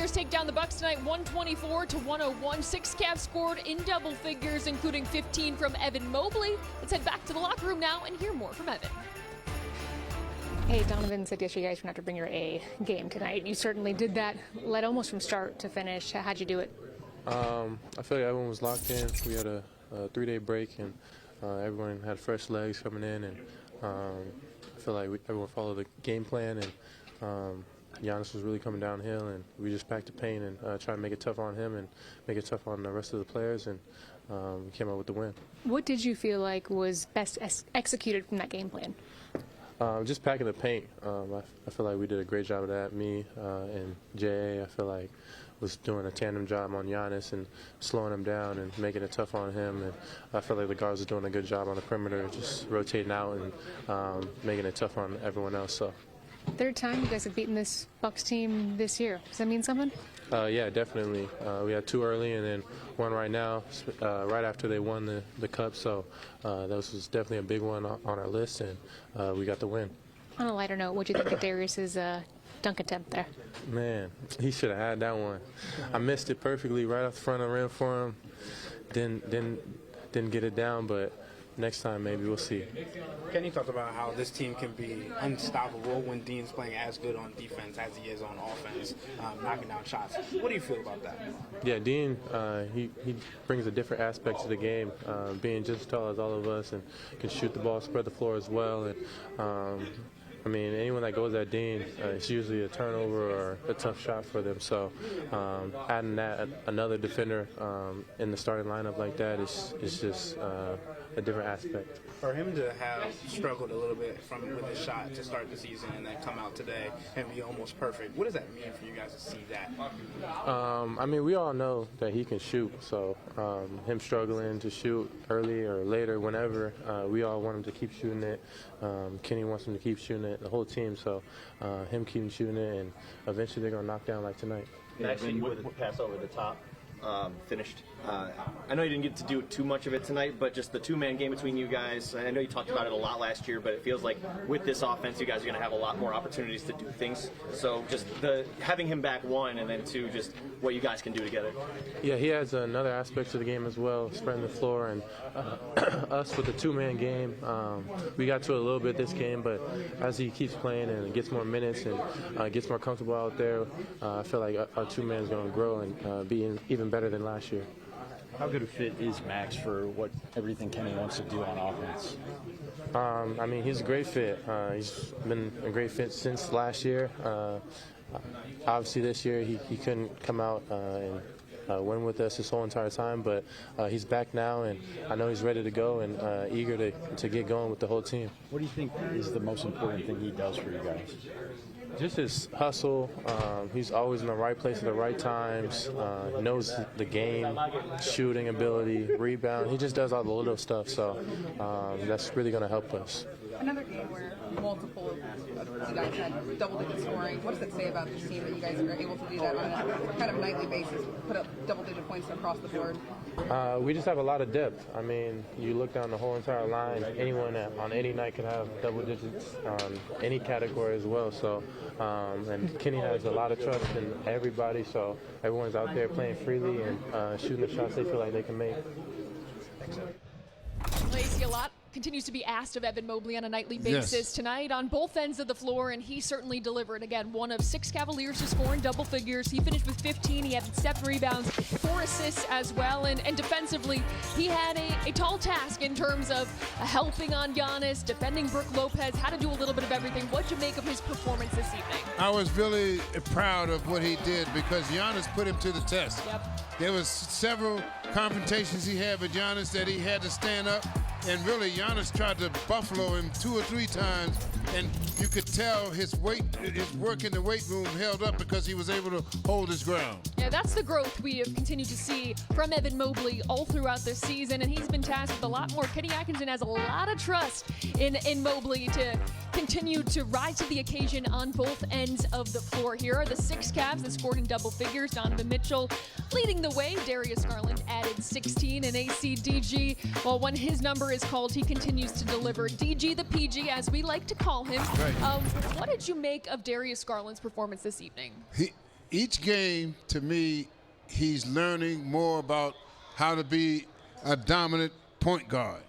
Cavaliers take down the Bucks tonight 124-101. 6 Cavs scored in double figures, including 15 from Evan Mobley. Let's head back to the locker room now and hear more from Evan. Hey, Donovan said yesterday you guys were going to have to bring your A game tonight. You certainly did that, led almost from start to finish. How'd you do it? I feel like everyone was locked in. We had a 3-day break, and everyone had fresh legs coming in, and I feel like everyone followed the game plan, and Giannis was really coming downhill, and we just packed the paint and tried to make it tough on him and make it tough on the rest of the players, and we came out with the win. What did you feel like was best executed from that game plan? Just packing the paint. I feel like we did a great job of that. Me and Jay, I feel like, was doing a tandem job on Giannis and slowing him down and making it tough on him. And I feel like the guards were doing a good job on the perimeter, just rotating out and making it tough on everyone else. So. Third time you guys have beaten this Bucks team this year. Does that mean something? Yeah, definitely. We had 2 early and then 1 right now, right after they won the Cup. So that was definitely a big one on our list, and we got the win. On a lighter note, what do you think of Darius's dunk attempt there? Man, he should have had that one. I missed it perfectly right off the front of the rim for him. Didn't get it down, but next time maybe we'll see. Kenny talked about how this team can be unstoppable when Dean's playing as good on defense as he is on offense, knocking down shots. What do you feel about that? Yeah, Dean, he brings a different aspect to the game, being just as tall as all of us and can shoot the ball, spread the floor as well. And I mean, anyone that goes at Dean, it's usually a turnover or a tough shot for them. So adding that, another defender in the starting lineup like that is just a different aspect. For him to have struggled a little bit with his shot to start the season and then come out today and be almost perfect, what does that mean for you guys to see that? I mean, we all know that he can shoot. So him struggling to shoot early or later, whenever, we all want him to keep shooting it. Kenny wants him to keep shooting it, the whole team. So him keeping shooting it, and eventually they're going to knock down like tonight. Actually, with the pass over the top, finished. I know you didn't get to do too much of it tonight, but just the 2-man game between you guys. I know you talked about it a lot last year, but it feels like with this offense, you guys are going to have a lot more opportunities to do things. So just having him back, 1, and then 2, just what you guys can do together. Yeah, he has another aspect to the game as well, spreading the floor, and us with the 2-man game. We got to it a little bit this game, but as he keeps playing and gets more minutes and gets more comfortable out there, I feel like our 2-man is going to grow and be even better than last year. How good a fit is Max for everything Kenny wants to do on offense? I mean, he's a great fit. He's been a great fit since last year. Obviously, this year he couldn't come out and win with us this whole entire time, but he's back now, and I know he's ready to go and eager to get going with the whole team. What do you think is the most important thing he does for you guys? Just his hustle. He's always in the right place at the right times. Knows the game, shooting ability, rebound. He just does all the little stuff, so that's really going to help us. Another game where multiple of you guys had double-digit scoring. What does it say about this team that you guys are able to do that on a kind of nightly basis, put up double-digit points across the board? We just have a lot of depth. I mean, you look down the whole entire line, anyone on any night can have double digits on any category as well. So, and Kenny has a lot of trust in everybody, so everyone's out there playing freely and shooting the shots they feel like they can make. Lacey, a lot continues to be asked of Evan Mobley on a nightly basis tonight on both ends of the floor, and he certainly delivered. Again, one of 6 Cavaliers to score in double figures. He finished with 15. He had 7 rebounds, 4 assists as well, and defensively, he had a tall task in terms of helping on Giannis, defending Brook Lopez, had to do a little bit of everything. What'd you make of his performance this evening? I was really proud of what he did because Giannis put him to the test. Yep. There was several confrontations he had with Giannis that he had to stand up, and really Giannis tried to buffalo him 2 or 3 times, and you could tell his work in the weight room held up because he was able to hold his ground. Yeah, that's the growth we have continued to see from Evan Mobley all throughout this season, and he's been tasked with a lot more. Kenny Atkinson has a lot of trust in Mobley to continue to rise to the occasion on both ends of the floor. Here are the 6 Cavs that scored in double figures. Donovan Mitchell leading the way. Darius Garland added 16, and ACDG, well, when his number is called, he continues to deliver. DG the PG, as we like to call him. Right. What did you make of Darius Garland's performance this evening? each game, to me, he's learning more about how to be a dominant point guard.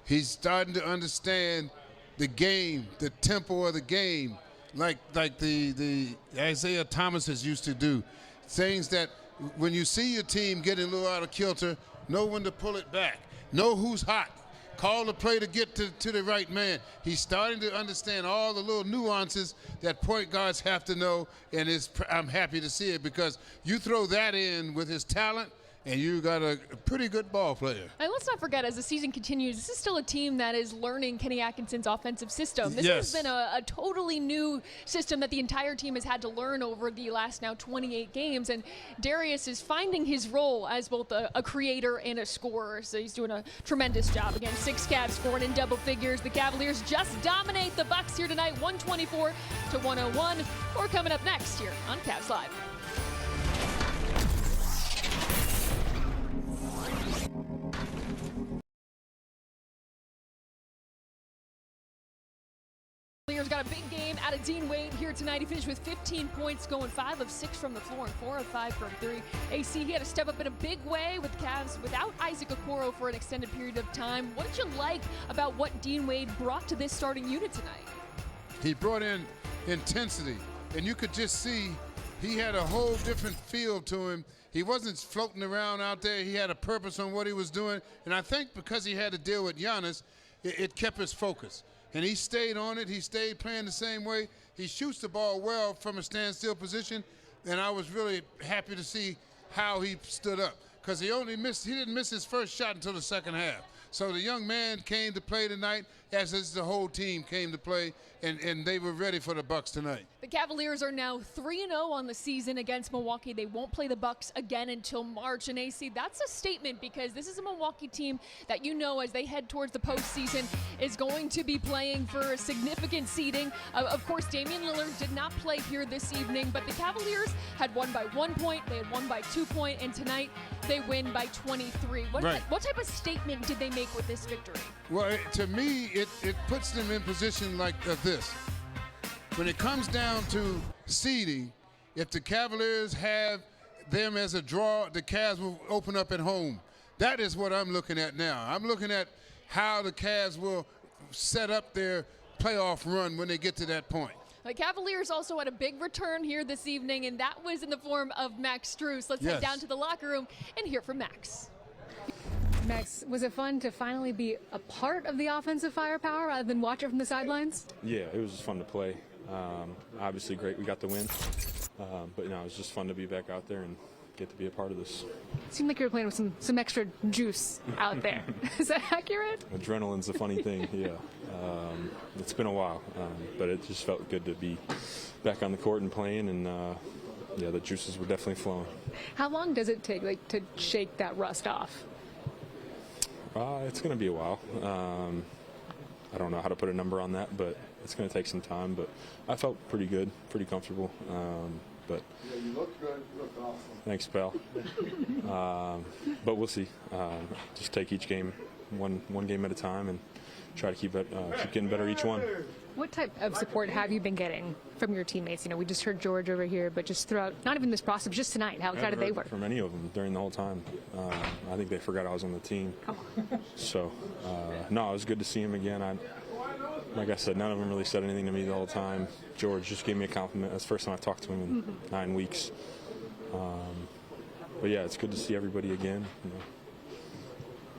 He's starting to understand the game, the tempo of the game, like the Isaiah Thomas used to do. Things that when you see your team getting a little out of kilter, know when to pull it back. Know who's hot. Call the play to get to the right man. He's starting to understand all the little nuances that point guards have to know, and I'm happy to see it because you throw that in with his talent, and you got a pretty good ball player. And let's not forget, as the season continues, this is still a team that is learning Kenny Atkinson's offensive system. This Yes. has been a totally new system that the entire team has had to learn over the last now 28 games. And Darius is finding his role as both a creator and a scorer. So he's doing a tremendous job. Again, 6 Cavs scoring in double figures. The Cavaliers just dominate the Bucks here tonight, 124-101. We're coming up next here on Cavs Live. Cavaliers got a big game out of Dean Wade here tonight. He finished with 15 points, going 5 of 6 from the floor and 4 of 5 from 3. AC, he had to step up in a big way with the Cavs without Isaac Okoro for an extended period of time. What did you like about what Dean Wade brought to this starting unit tonight? He brought in intensity, and you could just see he had a whole different feel to him. He wasn't floating around out there. He had a purpose on what he was doing, and I think because he had to deal with Giannis, it kept his focus. And he stayed on it. He stayed playing the same way. He shoots the ball well from a standstill position, and I was really happy to see how he stood up because he didn't miss his first shot until the second half. So the young man came to play tonight, as the whole team came to play, and they were ready for the Bucks tonight. The Cavaliers are now 3-0 on the season against Milwaukee. They won't play the Bucks again until March. And AC, that's a statement because this is a Milwaukee team that, you know, as they head towards the postseason, is going to be playing for a significant seeding. Of course, Damian Lillard did not play here this evening, but the Cavaliers had won by 1 point, they had won by 2 points, and tonight they win by 23. What type of statement did they make with this victory? Well, to me, it puts them in position like this. When it comes down to seeding, if the Cavaliers have them as a draw, the Cavs will open up at home. That is what I'm looking at now. I'm looking at how the Cavs will set up their playoff run when they get to that point. The Cavaliers also had a big return here this evening, and that was in the form of Max Strus. Let's head down to the locker room and hear from Max. Max, was it fun to finally be a part of the offensive firepower rather than watch it from the sidelines? Yeah, it was just fun to play. Obviously great we got the win, but it was just fun to be back out there and get to be a part of this. It seemed like you were playing with some extra juice out there. Is that accurate? Adrenaline's a funny thing, yeah. It's been a while, but it just felt good to be back on the court and playing, and the juices were definitely flowing. How long does it take to shake that rust off? It's going to be a while. I don't know how to put a number on that, but it's going to take some time. But I felt pretty good, pretty comfortable. But you look good. You look awesome. Thanks, pal. But we'll see. Just take each game one game at a time and try to keep getting better each one. What type of support have you been getting from your teammates? We just heard George over here, but just throughout, not even this process, just tonight, how excited they were? From any of them during the whole time. I think they forgot I was on the team. So, no, it was good to see him again. Like I said, none of them really said anything to me the whole time. George just gave me a compliment. That's the first time I've talked to him in 9 weeks. But yeah, it's good to see everybody again.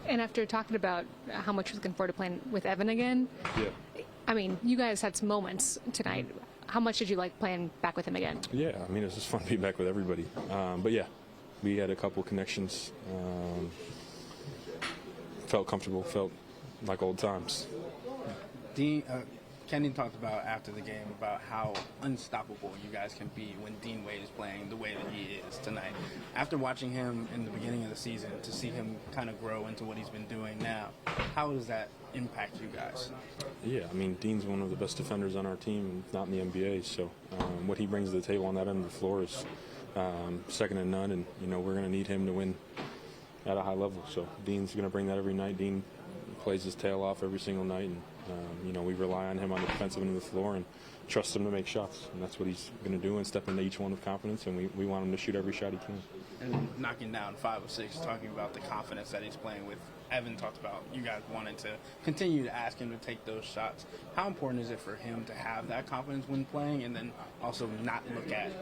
And after talking about how much you're looking forward to playing with Evan again, you guys had some moments tonight. How much did you like playing back with him again? Yeah, it was just fun to be back with everybody. But yeah, we had a couple connections. Felt comfortable, felt like old times. Dean, Kenny talked about after the game about how unstoppable you guys can be when Dean Wade is playing the way that he is tonight. After watching him in the beginning of the season, to see him kind of grow into what he's been doing now, how does that impact you guys? Yeah, Dean's one of the best defenders on our team, not in the NBA. So what he brings to the table on that end of the floor is second to none, and we're going to need him to win at a high level. So Dean's going to bring that every night. Dean plays his tail off every single night, and you know, we rely on him on the defensive end of the floor and trust him to make shots, and that's what he's going to do and step into each one with confidence, and we want him to shoot every shot he can. And knocking down 5 of 6, talking about the confidence that he's playing with. Evan talked about you guys wanting to continue to ask him to take those shots. How important is it for him to have that confidence when playing, and then also not look at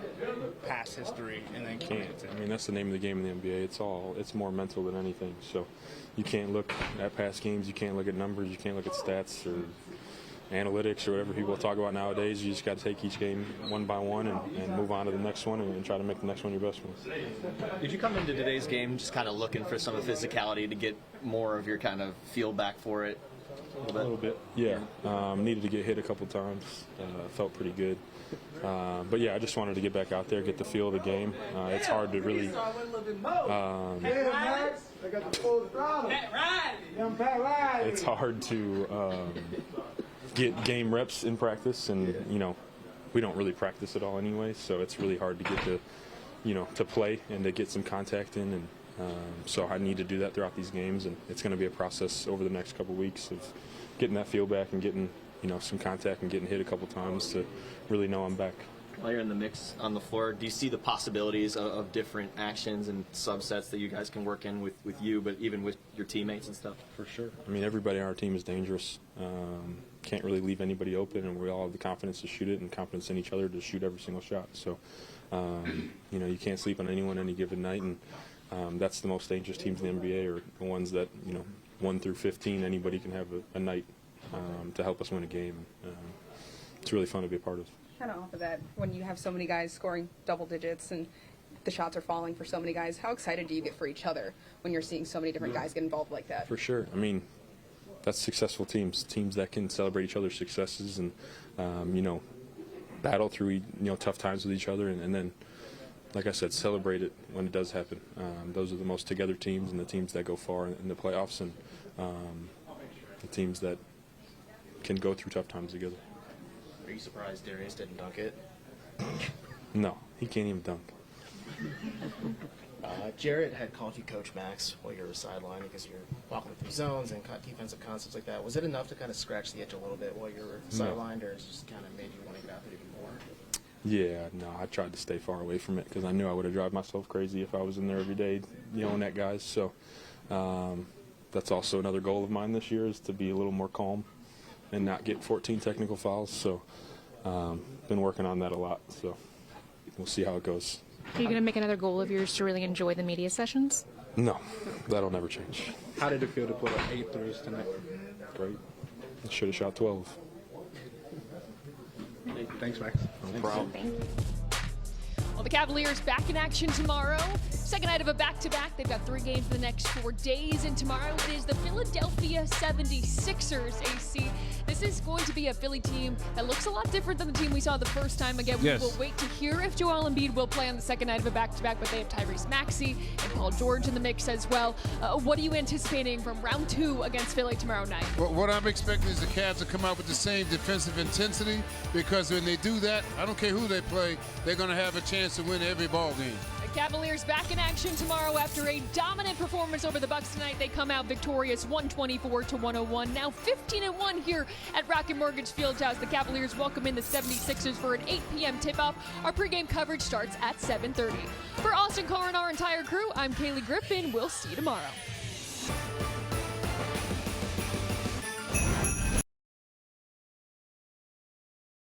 past history and then come into? I mean, that's the name of the game in the NBA. It's more mental than anything. So you can't look at past games, you can't look at numbers, you can't look at stats or analytics or whatever people talk about nowadays. You just got to take each game one by one and move on to the next one and try to make the next one your best one. Did you come into today's game just kind of looking for some of the physicality to get more of your kind of feel back for it? A little bit. Yeah. Needed to get hit a couple times. Felt pretty good. But yeah, I just wanted to get back out there, get the feel of the game. It's hard to really. It's hard to get game reps in practice, and you know, we don't really practice at all anyway. So it's really hard to get to, you know, to play and to get some contact in, and so I need to do that throughout these games, and it's going to be a process over the next couple weeks of getting that feel back and getting, you know, some contact and getting hit a couple times to really know I'm back. While you're in the mix on the floor, do you see the possibilities of different actions and subsets that you guys can work in with you, but even with your teammates and stuff? For sure. I mean, everybody on our team is dangerous. Can't really leave anybody open, and we all have the confidence to shoot it and confidence in each other to shoot every single shot. So, you know, you can't sleep on anyone any given night, and that's the most dangerous teams in the NBA, are the ones that, you know, 1 through 15, anybody can have a night to help us win a game. It's really fun to be a part of. Kind of off of that, when you have so many guys scoring double digits and the shots are falling for so many guys, how excited do you get for each other when you're seeing so many different guys get involved like that? For sure. I mean, that's successful teams that can celebrate each other's successes and, you know, battle through, you know, tough times with each other, and then, like I said, celebrate it when it does happen. Those are the most together teams, and the teams that go far in the playoffs, and the teams that can go through tough times together. Are you surprised Darius didn't dunk it? No, he can't even dunk. Jarrett had called you Coach Max while you were sideline because you're walking through zones and defensive concepts like that. Was it enough to kind of scratch the itch a little bit while you were sidelined, or it just kind of made you want to get out there even more? Yeah, no, I tried to stay far away from it because I knew I would have driven myself crazy if I was in there every day yelling at guys. So that's also another goal of mine this year, is to be a little more calm and not get 14 technical fouls. So been working on that a lot. So we'll see how it goes. Are you going to make another goal of yours to really enjoy the media sessions? No, that'll never change. How did it feel to put up 8 threes tonight? Great. I should have shot 12. Thanks, Max. No problem. Well, the Cavaliers back in action tomorrow. Second night of a back-to-back. They've got 3 games for the next 4 days, and tomorrow it is the Philadelphia 76ers, AC. This is going to be a Philly team that looks a lot different than the team we saw the first time. Again, we will wait to hear if Joel Embiid will play on the second night of a back-to-back, but they have Tyrese Maxey and Paul George in the mix as well. What are you anticipating from round 2 against Philly tomorrow night? Well, what I'm expecting is the Cavs to come out with the same defensive intensity, because when they do that, I don't care who they play, they're going to have a chance to win every ball game. The Cavaliers back in action tomorrow after a dominant performance over the Bucks tonight. They come out victorious 124-101. Now 15-1 here at Rocket Mortgage Fieldhouse. The Cavaliers welcome in the 76ers for an 8 p.m. tip-off. Our pregame coverage starts at 7:30. For Austin Carr and our entire crew, I'm Kaylee Griffin. We'll see you tomorrow.